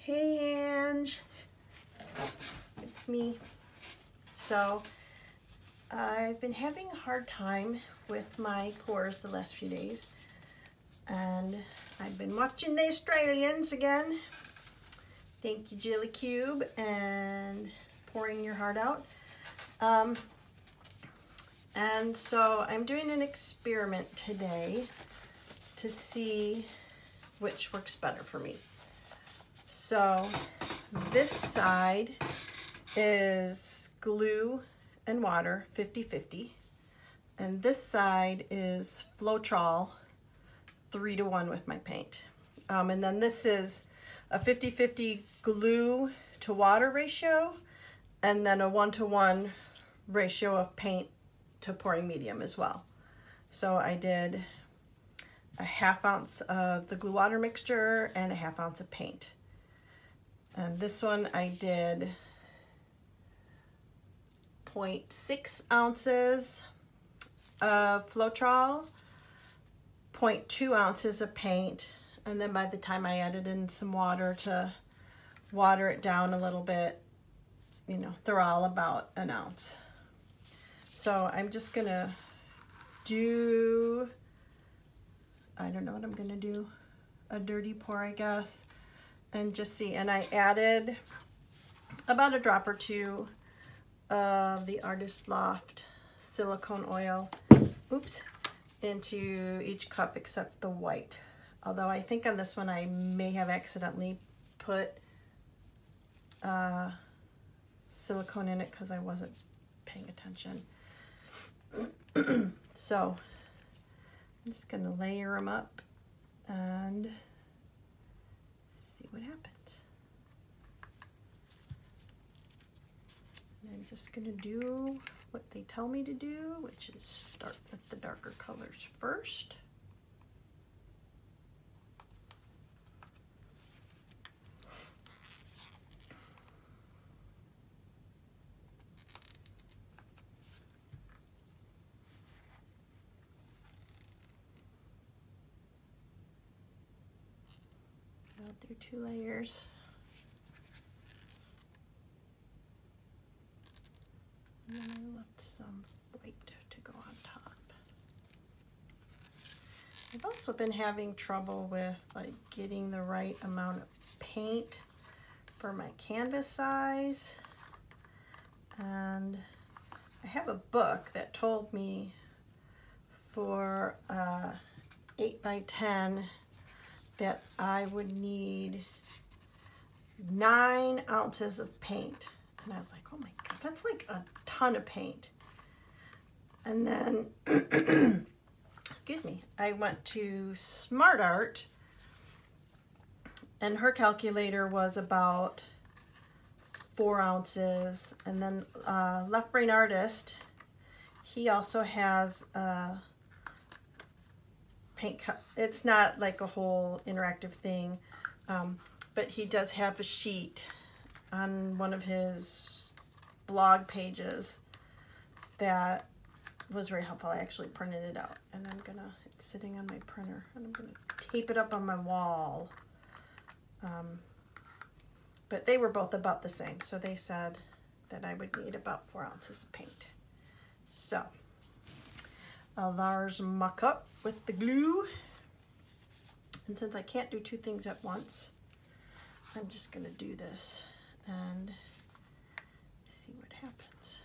Hey Ange, it's me. So I've been having a hard time with my pores the last few days, and I've been watching the Australians again. Thank you, Jilly Cube, and pouring your heart out. And so I'm doing an experiment today to see which works better for me. So this side is glue and water, 50-50. And this side is Floetrol, 3-to-1 with my paint. And then this is a 50-50 glue to water ratio, and then a 1-to-1 ratio of paint to pouring medium as well. So I did a 1/2 ounce of the glue water mixture and a 1/2 ounce of paint. And this one I did 0.6 ounces of Floetrol, 0.2 ounces of paint, and then by the time I added in some water to water it down a little bit, you know, they're all about 1 ounce. So I'm just gonna do, I don't know what I'm gonna do, a dirty pour, I guess, and just see. And I added about a drop or two of the Artist Loft silicone oil, into each cup except the white. Although I think on this one I may have accidentally put silicone in it because I wasn't paying attention. So I'm just gonna layer them up and see what happens. And I'm just gonna do what they tell me to do, which is start with the darker colors first. I'll do 2 layers. And then I left some white to go on top. I've also been having trouble with like getting the right amount of paint for my canvas size. And I have a book that told me for 8x10 that I would need 9 ounces of paint. And I was like, oh my God, that's like a ton of paint. And then, excuse me, I went to Smart Art, and her calculator was about 4 ounces. And then Left Brain Artist, he also has paint cup. It's not like a whole interactive thing, but he does have a sheet on one of his blog pages that was very helpful. I actually printed it out, and it's sitting on my printer, and I'm gonna tape it up on my wall. But they were both about the same, so they said that I would need about 4 ounces of paint. So I'll large muck up with the glue, and since I can't do 2 things at once, I'm just gonna do this and see what happens.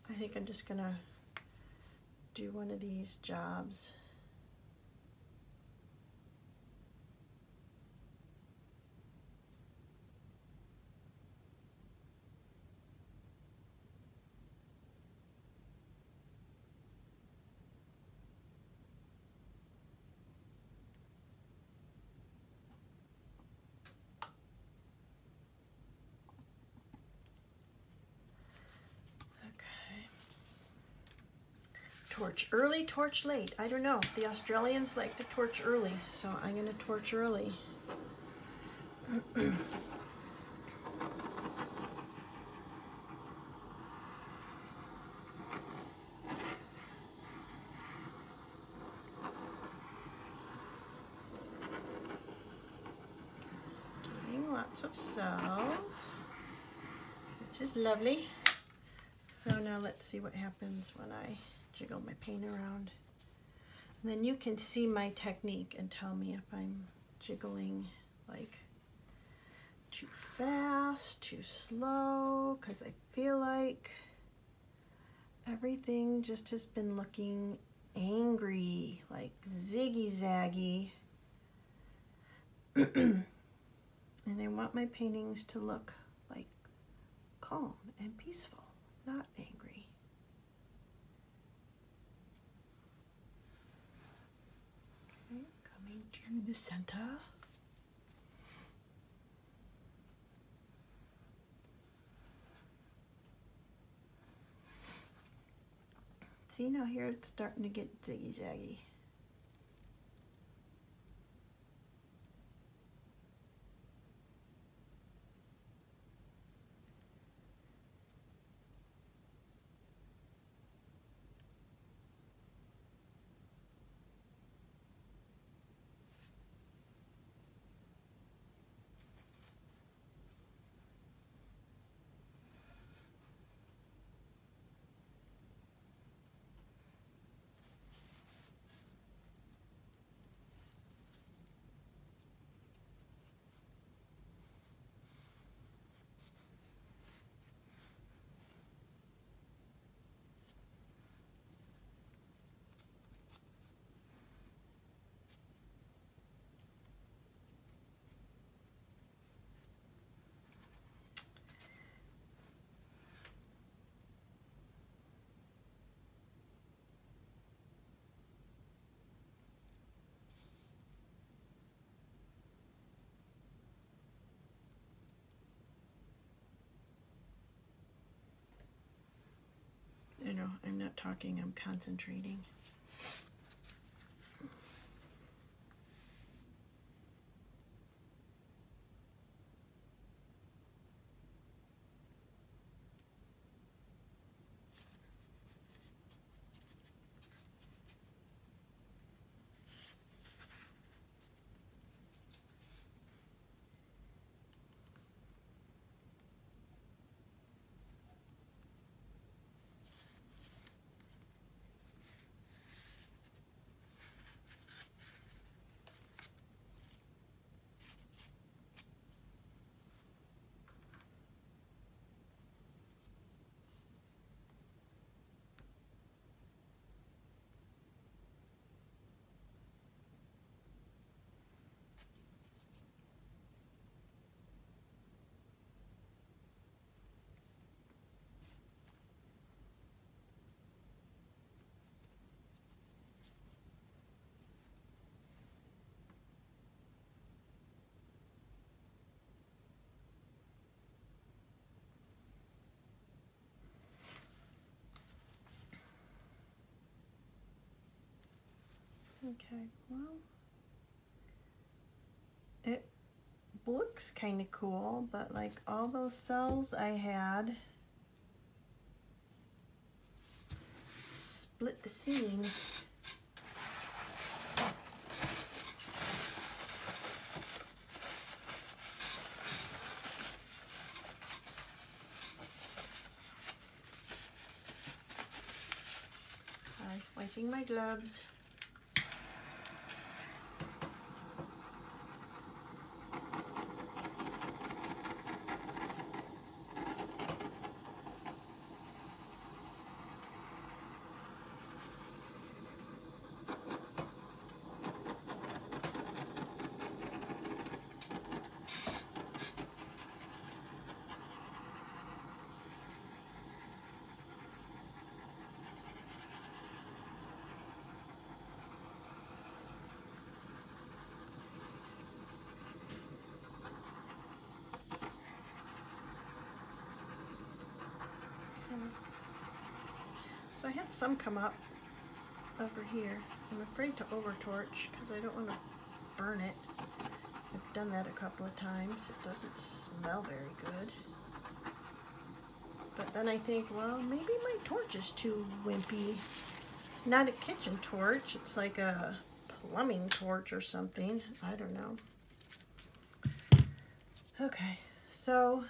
I think I'm just gonna do one of these jobs. Torch early, torch late. I don't know. The Australians like to torch early, so I'm going to torch early. lots of cells, which is lovely. So now let's see what happens when I jiggle my paint around. And then you can see my technique and tell me if I'm jiggling like too fast, too slow, because I feel like everything just has been looking angry, like ziggy-zaggy. And I want my paintings to look like calm and peaceful, not angry. Okay, coming to the center. See, now here it's starting to get ziggy-zaggy. I know, I'm not talking, I'm concentrating. Okay, well, it looks kind of cool, but like all those cells I had split the scene. Sorry, wiping my gloves. So I had some come up over here. I'm afraid to over torch because I don't want to burn it. I've done that a couple of times. It doesn't smell very good. But then I think, well, maybe my torch is too wimpy. It's not a kitchen torch. It's like a plumbing torch or something. I don't know. Okay, so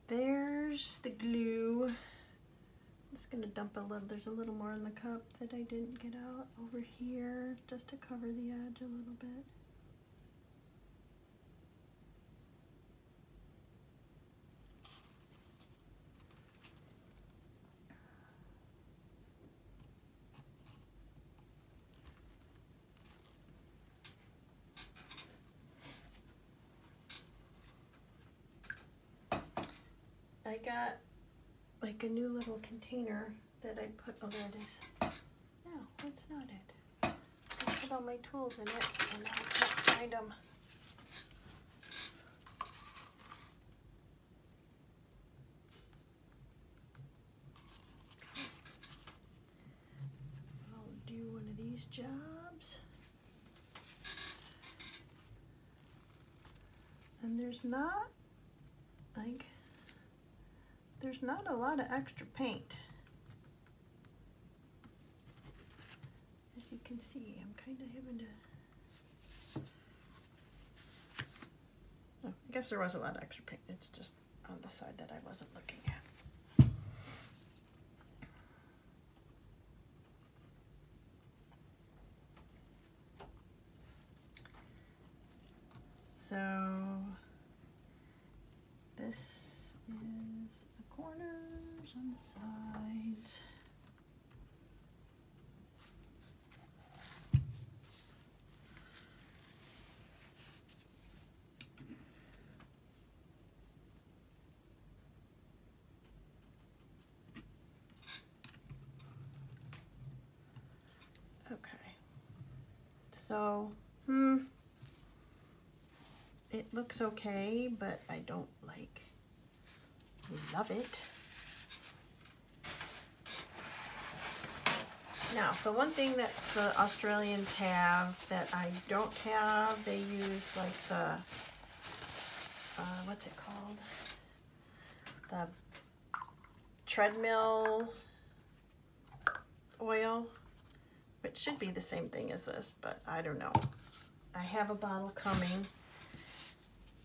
there's the glue. I'm just gonna dump a little, there's a little more in the cup that I didn't get out over here just to cover the edge a little bit. I got like a new little container that I put, oh there it is. No, that's not it. I put all my tools in it and I can't find them. I'll do one of these jobs. And there's not a lot of extra paint. As you can see, I'm kind of having to, oh, I guess there was a lot of extra paint. It's just on the side that I wasn't looking at. So this is the corners on the sides. Okay, so, it looks okay, but I don't love it. Now, the one thing that the Australians have that I don't have, they use like the, what's it called? The treadmill oil, which should be the same thing as this, but I don't know. I have a bottle coming,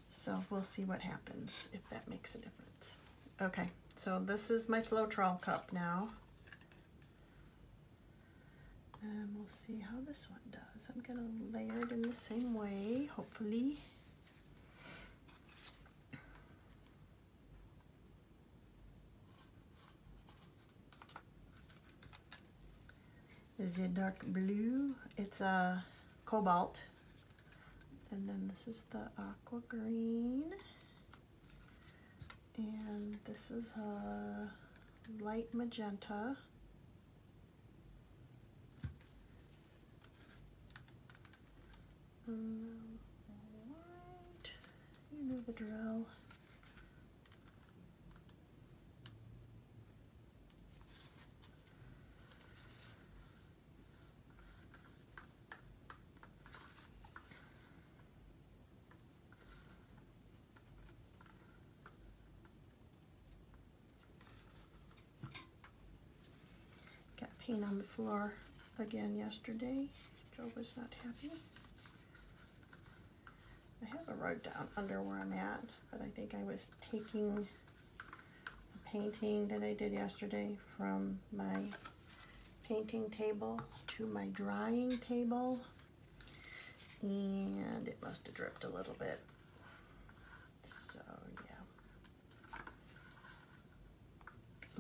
so we'll see what happens, if that makes a difference. Okay, so this is my Floetrol cup now. And we'll see how this one does. I'm gonna layer it in the same way, hopefully. This is a dark blue. It's a cobalt. And then this is the aqua green. And this is a light magenta. White, you know the drill. Got paint on the floor again yesterday. Joe was not happy. I have a rug down under where I'm at, but I think I was taking the painting that I did yesterday from my painting table to my drying table, and it must have dripped a little bit. So yeah.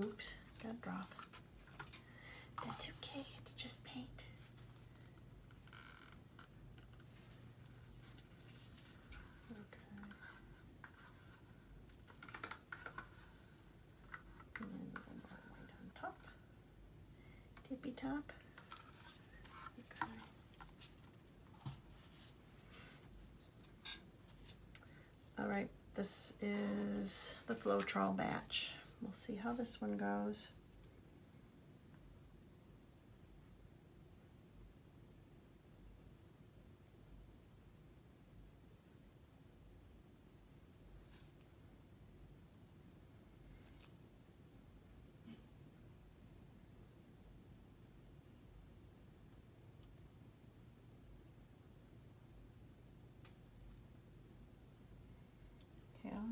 Oops, got a drop. That's okay, it's just paint. Tippy top. Okay. All right, this is the Floetrol batch. We'll see how this one goes.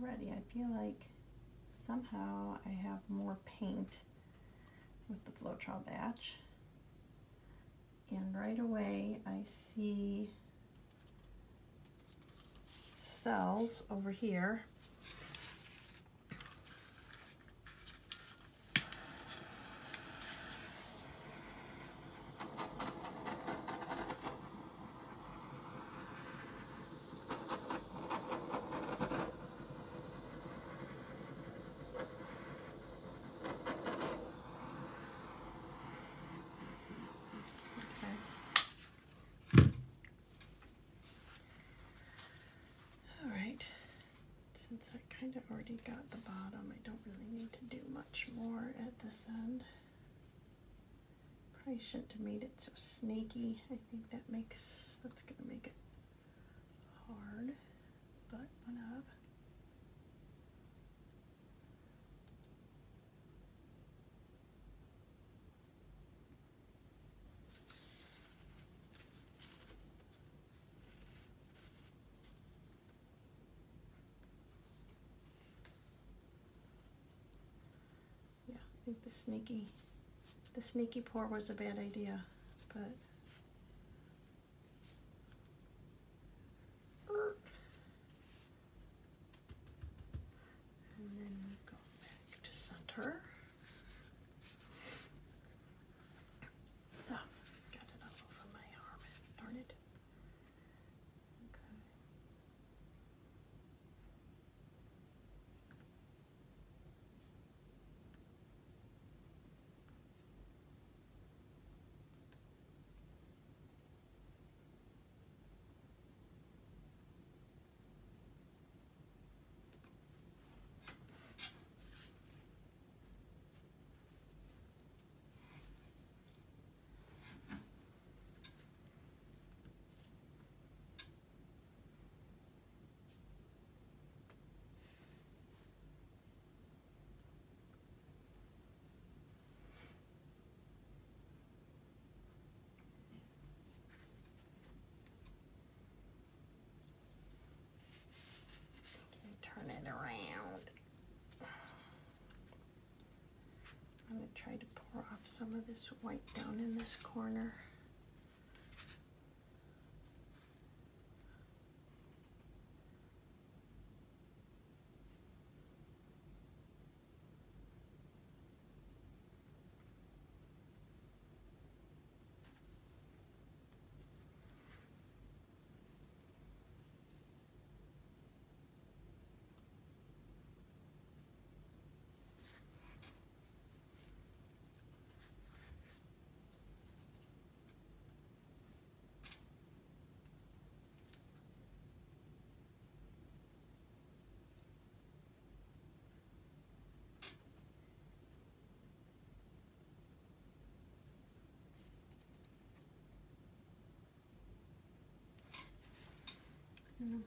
already I feel like somehow I have more paint with the Floetrol batch. And right away I see cells over here. Since I kind of already got the bottom, I don't really need to do much more at this end. Probably shouldn't have made it so snaky. I think that's gonna make it hard, but whatever. I think the sneaky pour was a bad idea, but and then we go back to center. Oh, got it all over my arm. Darn it. Okay. Turn it around. I'm going to try to pour off some of this white down in this corner.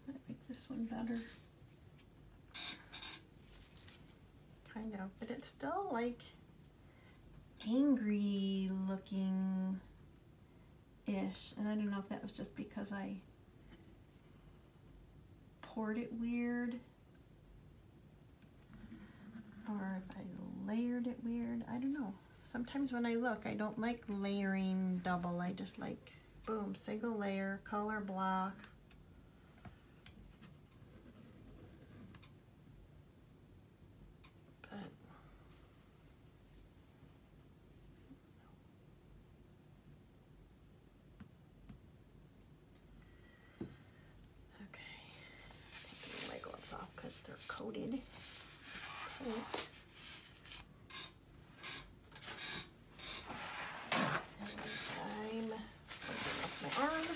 Might make this one better. Kind of, but it's still like angry looking ish. And I don't know if that was just because I poured it weird or if I layered it weird. I don't know. Sometimes when I look, I don't like layering double. I just like, boom, single layer, color block. Because they're coated paint. And I'm holding up my arm.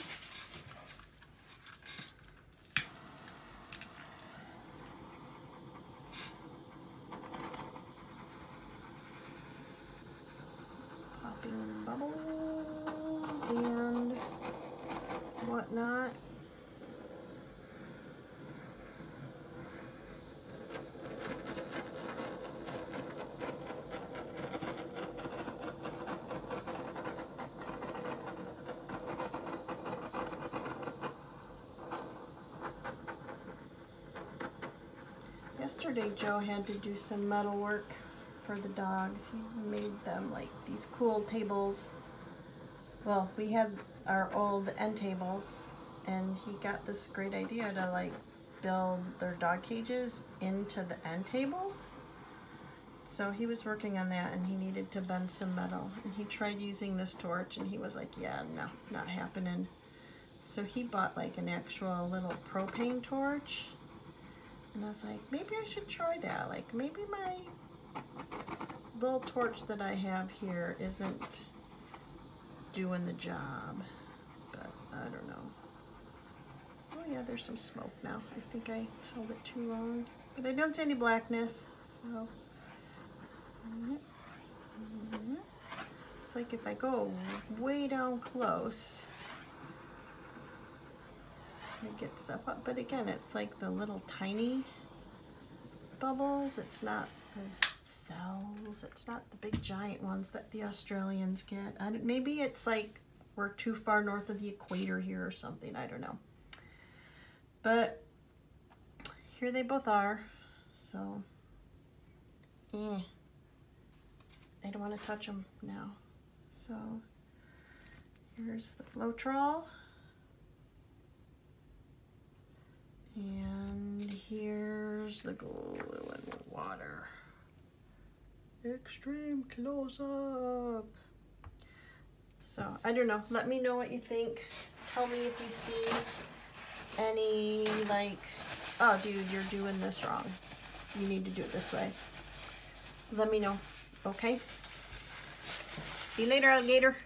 Popping bubbles and whatnot. yesterday Joe had to do some metal work for the dogs. He made them like these cool tables. Well, we had our old end tables, and he got this great idea to like build their dog cages into the end tables. So he was working on that, and he needed to bend some metal, and he tried using this torch, and he was like, yeah, no, not happening. So he bought like an actual little propane torch, and I was like, maybe I should try that. Like, maybe my little torch that I have here isn't doing the job, but I don't know. Oh yeah, there's some smoke now. I think I held it too long, but I don't see any blackness, so. It's like if I go way down close, I get stuff up, but again, it's like the little tiny bubbles. It's not the cells. It's not the big giant ones that the Australians get. Maybe it's like we're too far north of the equator here or something. I don't know. But here they both are. So, I don't want to touch them now. So here's the Floetrol. And here's the glue and water. Extreme close-up. So, I don't know. Let me know what you think. Tell me if you see any, like, oh, dude, you're doing this wrong. You need to do it this way. Let me know. Okay? See you later, alligator.